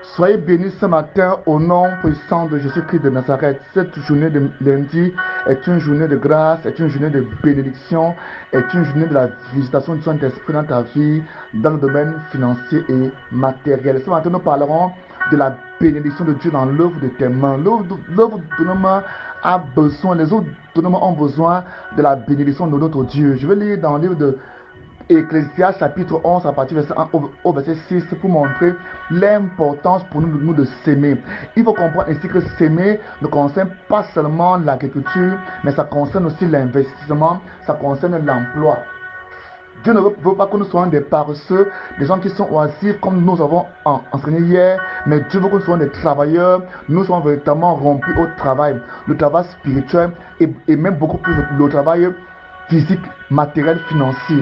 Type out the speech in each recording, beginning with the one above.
Soyez bénis ce matin au nom puissant de Jésus-Christ de Nazareth. Cette journée de lundi est une journée de grâce, est une journée de bénédiction, est une journée de la visitation du Saint-Esprit dans ta vie, dans le domaine financier et matériel. Ce matin, nous parlerons de la bénédiction de Dieu dans l'œuvre de tes mains. L'œuvre de nos mains a besoin, les autres de nos mains ont besoin de la bénédiction de notre Dieu. Je vais lire dans le livre de Ecclésiaste chapitre 11 à partir du verset 1 au verset 6 pour montrer l'importance pour nous de s'aimer. Il faut comprendre ainsi que s'aimer ne concerne pas seulement l'agriculture, mais ça concerne aussi l'investissement, ça concerne l'emploi. Dieu ne veut pas que nous soyons des paresseux, des gens qui sont oisifs comme nous avons enseigné hier, mais Dieu veut que nous soyons des travailleurs, nous soyons véritablement rompus au travail, le travail spirituel et même beaucoup plus le travail physique, matériel, financier.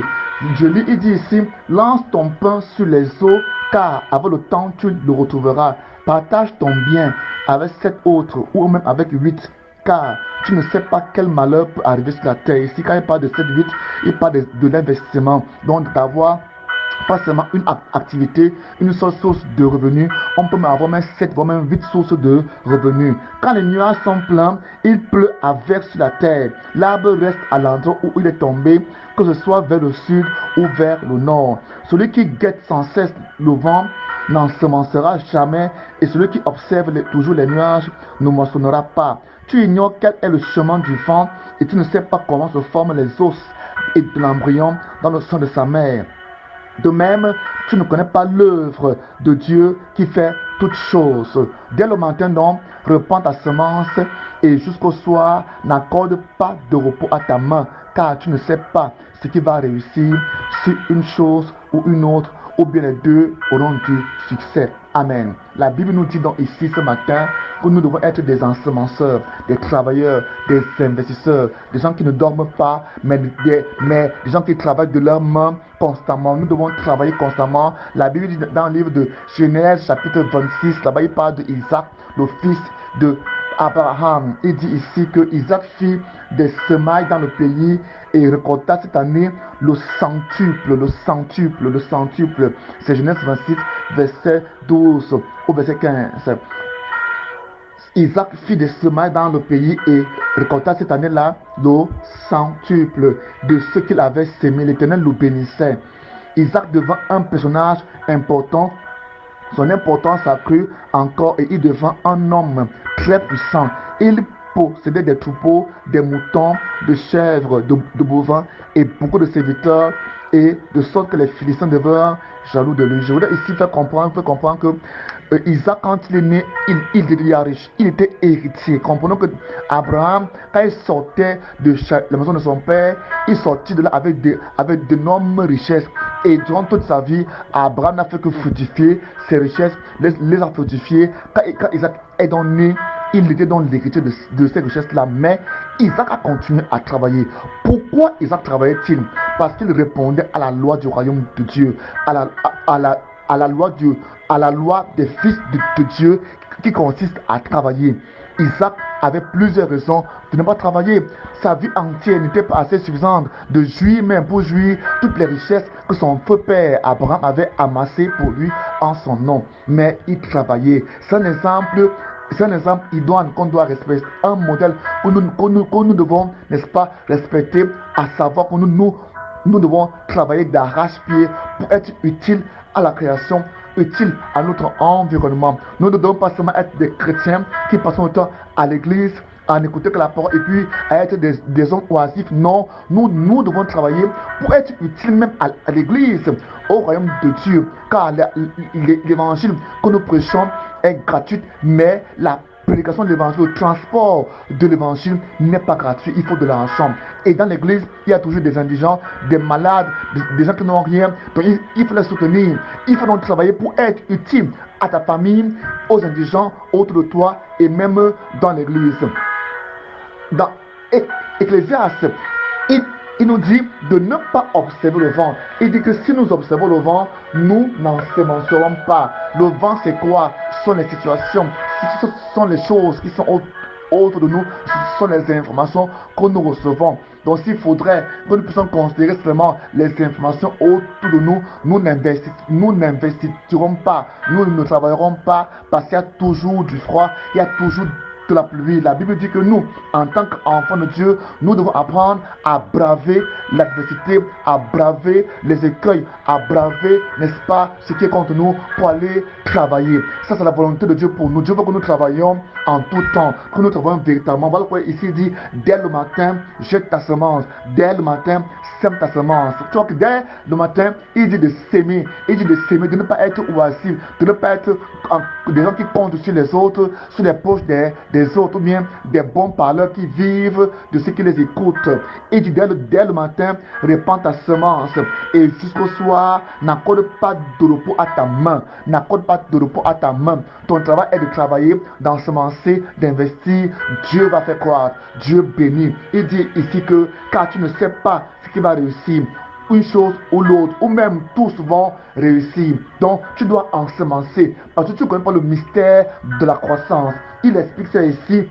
Je lis, il dit ici, lance ton pain sur les eaux, car avec le temps tu le retrouveras. Partage ton bien avec 7 autres, ou même avec 8, car tu ne sais pas quel malheur peut arriver sur la terre. Ici, quand il parle de 7, 8, il parle de l'investissement, donc d'avoir pas seulement une activité, une seule source de revenus, on peut même avoir même 7, voire même 8 sources de revenus. Quand les nuages sont pleins, il pleut avec sur la terre. L'arbre reste à l'endroit où il est tombé, que ce soit vers le sud ou vers le nord. Celui qui guette sans cesse le vent n'ensemencera jamais, et celui qui observe toujours les nuages ne moissonnera pas. Tu ignores quel est le chemin du vent, et tu ne sais pas comment se forment les os et de l'embryon dans le sein de sa mère. De même, tu ne connais pas l'œuvre de Dieu qui fait toutes choses. Dès le matin, donc, repends ta semence et jusqu'au soir, n'accorde pas de repos à ta main, car tu ne sais pas ce qui va réussir, si une chose ou une autre, ou bien les deux auront du succès. Amen. La Bible nous dit donc ici ce matin que nous devons être des ensemenceurs, des travailleurs, des investisseurs, des gens qui ne dorment pas, mais des gens qui travaillent de leurs mains constamment. Nous devons travailler constamment. La Bible dit dans le livre de Genèse chapitre 26, là-bas il parle d'Isaac, le fils de Abraham. Il dit ici que Isaac fit des semailles dans le pays et récolta cette année le centuple. C'est Genèse 26, verset 12 au verset 15. Isaac fit des semailles dans le pays et récolta cette année-là le centuple de ce qu'il avait semé. L'Éternel le bénissait. Isaac devint un personnage important. Son importance accrut encore et il devint un homme très puissant. Il possédait des troupeaux, des moutons, de chèvres, de bovins et beaucoup de serviteurs, et de sorte que les Philistins devinrent jaloux de lui. Je voudrais ici faire comprendre que Isaac, quand il est né, il était riche, il était héritier. Comprenons que Abraham, quand il sortait de la maison de son père, il sortit de là avec d'énormes richesses. Et durant toute sa vie, Abraham n'a fait que fructifier ses richesses, les a fructifiées. Quand Isaac est donc né, il était dans l'héritier de ces richesses-là, mais Isaac a continué à travailler. Pourquoi Isaac travaillait-il? Parce qu'il répondait à la loi du royaume de Dieu, à la loi des fils de Dieu qui consiste à travailler. Isaac avait plusieurs raisons de ne pas travailler. Sa vie entière n'était pas assez suffisante de jouir, même pour jouir toutes les richesses que son feu père Abraham avait amassées pour lui en son nom. Mais il travaillait. C'est un exemple idoine qu'on doit respecter, un modèle que nous devons, n'est-ce pas, respecter, à savoir que nous devons travailler d'arrache-pied pour être utile à la création, utile à notre environnement. Nous ne devons pas seulement être des chrétiens qui passent le temps à l'église, à n'écouter que la parole et puis à être des hommes oisifs. Non, nous devons travailler pour être utiles même à l'église, au royaume de Dieu, car l'évangile que nous prêchons est gratuit, mais la prédication de l'évangile, le transport de l'évangile n'est pas gratuit, il faut de l'argent. Et dans l'église, il y a toujours des indigents, des malades, des gens qui n'ont rien, donc il faut les soutenir. Il faut donc travailler pour être utile à ta famille, aux indigents autour de toi et même dans l'église. Dans Ecclésiaste, il nous dit de ne pas observer le vent. Il dit que si nous observons le vent, nous n'ensemencerons pas. Le vent, c'est quoi? Ce sont les situations, ce sont les choses qui sont autour de nous, ce sont les informations que nous recevons. Donc s'il faudrait que nous puissions considérer seulement les informations autour de nous, nous n'investirons pas, nous ne travaillerons pas parce qu'il y a toujours du froid, il y a toujours de la pluie. La Bible dit que nous, en tant qu'enfants de Dieu, nous devons apprendre à braver l'adversité, à braver les écueils, à braver, n'est-ce pas, ce qui est contre nous pour aller travailler. Ça, c'est la volonté de Dieu pour nous. Dieu veut que nous travaillions en tout temps, que nous travaillions véritablement. Voilà pourquoi ici il dit, dès le matin, jette ta semence. Dès le matin, sème ta semence. Tu vois que dès le matin, il dit de s'aimer. Il dit de s'aimer, de ne pas être oisif, de ne pas être des gens qui comptent sur les autres, sur les poches des autres, ou bien des bons parleurs qui vivent de ceux qui les écoutent. Il dit dès le matin, répands ta semence. Et jusqu'au soir, n'accorde pas de repos à ta main. N'accorde pas de repos à ta main. Ton travail est de travailler, d'ensemencer, d'investir. Dieu va faire croître. Dieu bénit. Il dit ici que, car tu ne sais pas ce qui va réussir, une chose ou l'autre, ou même tous vont réussir. Donc, tu dois ensemencer, parce que tu ne connais pas le mystère de la croissance. Il explique ça ici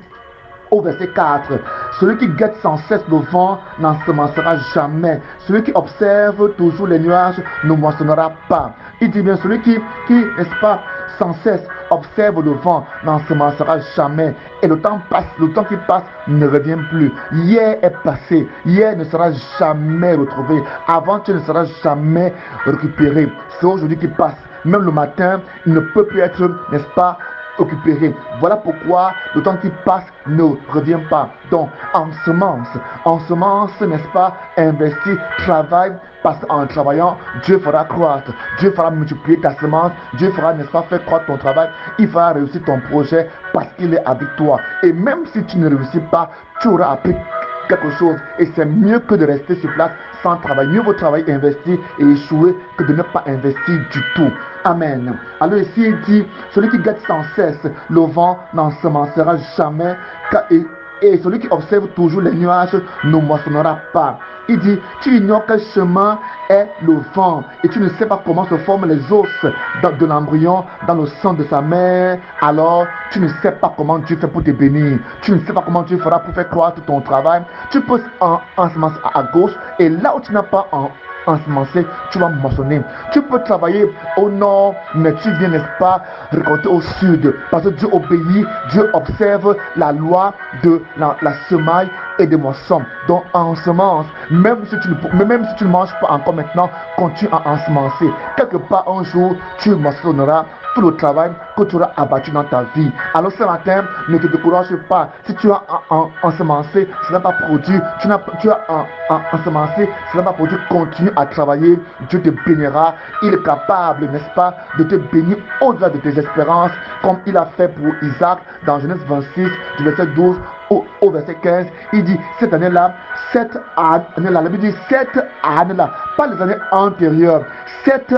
au verset 4. Celui qui guette sans cesse le vent n'ensemencera jamais. Celui qui observe toujours les nuages ne moissonnera pas. Il dit bien, celui qui n'est-ce pas, sans cesse observe le vent n'ensemencera jamais. Et le temps passe, le temps qui passe ne revient plus. Hier est passé, hier ne sera jamais retrouvé. Avant-hier ne sera jamais récupéré. C'est aujourd'hui qui passe. Même le matin, il ne peut plus être, n'est-ce pas, récupéré. Voilà pourquoi le temps qui passe ne revient pas. Donc, ensemence, n'est-ce pas, investir, travail, parce qu'en travaillant, Dieu fera croître, Dieu fera multiplier ta semence, Dieu fera, n'est-ce pas, faire croître ton travail, il fera réussir ton projet parce qu'il est avec toi. Et même si tu ne réussis pas, tu auras appris quelque chose. Et c'est mieux que de rester sur place sans travail. Mieux vaut travailler, investir et échouer que de ne pas investir du tout. Amen. Alors ici il dit, celui qui guette sans cesse le vent n'ensemencera jamais, et celui qui observe toujours les nuages ne moissonnera pas. Il dit, tu ignores quel chemin est le vent et tu ne sais pas comment se forment les os de l'embryon dans le sang de sa mère. Alors, tu ne sais pas comment Dieu fait pour te bénir. Tu ne sais pas comment Dieu fera pour faire croître ton travail. Tu peux ensemencer à gauche et là où tu n'as pas ensemencer, tu vas moissonner. Tu peux travailler au nord, mais tu viens, n'est-ce pas, récolter au sud. Parce que Dieu obéit, Dieu observe la loi de la semaille et des moissons. Donc, ensemence, même si tu ne manges pas encore maintenant, continue à ensemencer. Quelque part, un jour, tu moissonneras tout le travail que tu auras abattu dans ta vie. Alors ce matin, ne te décourage pas. Si tu as ensemencé, ce n'est pas produit. Tu as ensemencé, ce n'est pas produit. Continue à travailler. Dieu te bénira. Il est capable, n'est-ce pas, de te bénir au-delà de tes espérances, comme il a fait pour Isaac dans Genèse 26, du verset 12 au verset 15. Il dit, cette année-là, la Bible dit cette année-là, pas les années antérieures, cette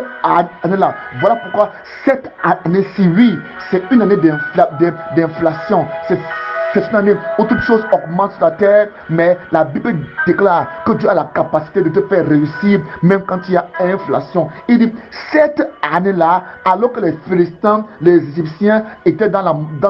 année-là. Voilà pourquoi cette année-ci, oui, c'est une année d'inflation. C'est une année où toutes choses augmentent sur la terre, mais la Bible déclare que Dieu a la capacité de te faire réussir, même quand il y a inflation. Il dit, cette année-là, alors que les Philistins, les Égyptiens étaient dans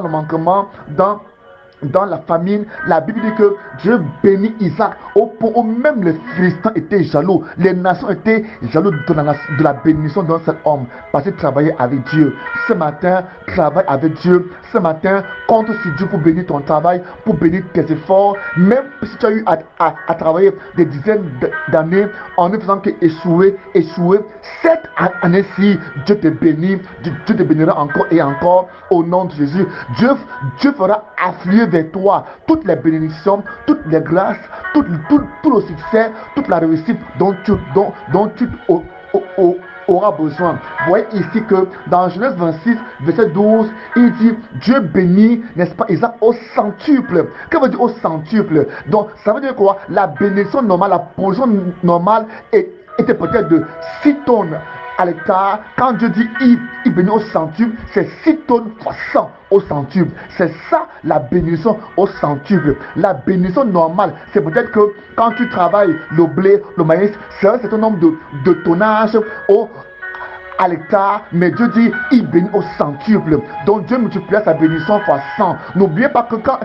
le manquement, dans la famine, la Bible dit que Dieu bénit Isaac au point où même les Philistins étaient jaloux. Les nations étaient jaloux de la bénédiction d'un seul homme parce qu'il travaillait avec Dieu. Ce matin, travaille avec Dieu. Ce matin, compte sur Dieu pour bénir ton travail, pour bénir tes efforts. Même si tu as eu à travailler des dizaines d'années en ne faisant qu'échouer, cette année-ci, Dieu te bénit. Dieu te bénira encore et encore au nom de Jésus. Dieu fera affluer vers toi toutes les bénédictions, toutes les grâces, tout le succès, toute la réussite dont tu auras besoin. Vous voyez ici que dans Genèse 26, verset 12, il dit Dieu bénit, n'est-ce pas, Isaac au centuple. Que veut dire au centuple? Donc ça veut dire quoi? La bénédiction normale, la portion normale était peut-être de 6 tonnes à l'hectare. Quand Dieu dit il bénit au centuple, c'est 6 tonnes fois 100 au centuple. C'est ça la bénédiction au centuple. La bénédiction normale, c'est peut-être que quand tu travailles le blé, le maïs, c'est un certain nombre de tonnages à l'hectare, mais Dieu dit il bénit au centuple. Donc Dieu multiplie sa bénédiction fois 100. N'oubliez pas que quand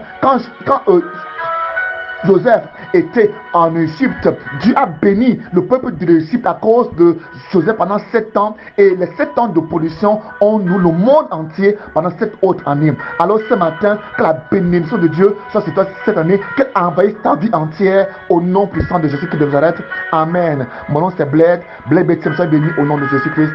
Joseph était en Égypte, Dieu a béni le peuple de l'Égypte à cause de Joseph pendant 7 ans. Et les 7 ans de pollution ont nous le monde entier pendant 7 autres années. Alors ce matin, que la bénédiction de Dieu soit sur toi cette année, qu'elle envahisse ta vie entière au nom puissant de Jésus-Christ de Nazareth. Amen. Mon nom c'est Bled. Bled Bethsem, sois béni au nom de Jésus-Christ.